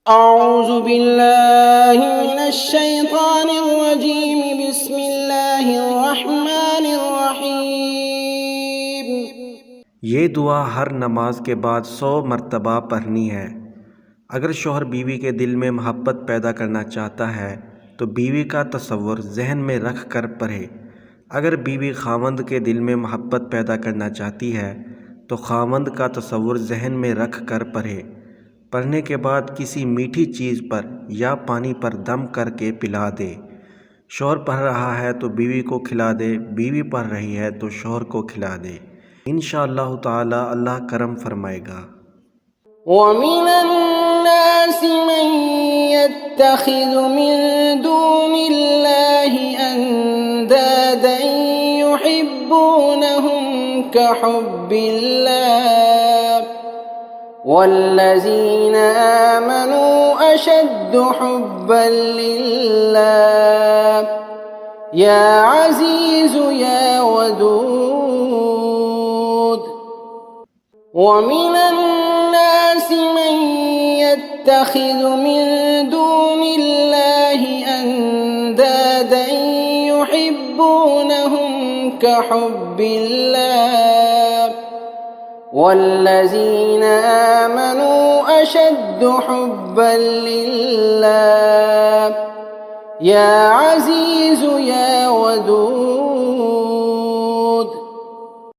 أعوذ بالله من الشيطان الرجيم بسم الله الرحمن الرحيم۔ یہ دعا ہر نماز کے بعد 100 مرتبہ پڑھنی ہے۔ اگر شوہر بیوی کے دل میں محبت پیدا کرنا چاہتا ہے تو بیوی کا تصور ذہن میں رکھ کر پڑھے۔ اگر بیوی خاوند کے دل میں محبت پیدا کرنا چاہتی ہے تو خاوند کا تصور ذہن میں رکھ کر پڑھے۔ پڑھنے کے بعد کسی میٹھی چیز پر یا پانی پر دم کر کے پلا دے۔ شوہر پڑھ رہا ہے تو بیوی کو کھلا دے، بیوی پڑھ رہی ہے تو شوہر کو کھلا دے۔ انشاءاللہ تعالی اللہ کرم فرمائے گا۔ وَمِنَ النَّاسِ مَن يَتَّخِذُ مِن دُونِ اللَّهِ أَندَادًا يُحِبُّونَهُمْ كَحُبِّ اللَّهِ وَالَّذِينَ آمَنُوا أَشَدُّ حُبًّا لِلَّهِ يَا عَزِيزُ يَا وَدُودُ۔ وَمِنَ النَّاسِ مَن يَتَّخِذُ مِن دُونِ اللَّهِ أَندَادًا يُحِبُّونَهُمْ كَحُبِّ اللَّهِ وَالَّذِينَ آمَنُوا أَشَدُّ حُبًّا لِلَّهِ يَا عَزِيزُ يَا وَدُودُ۔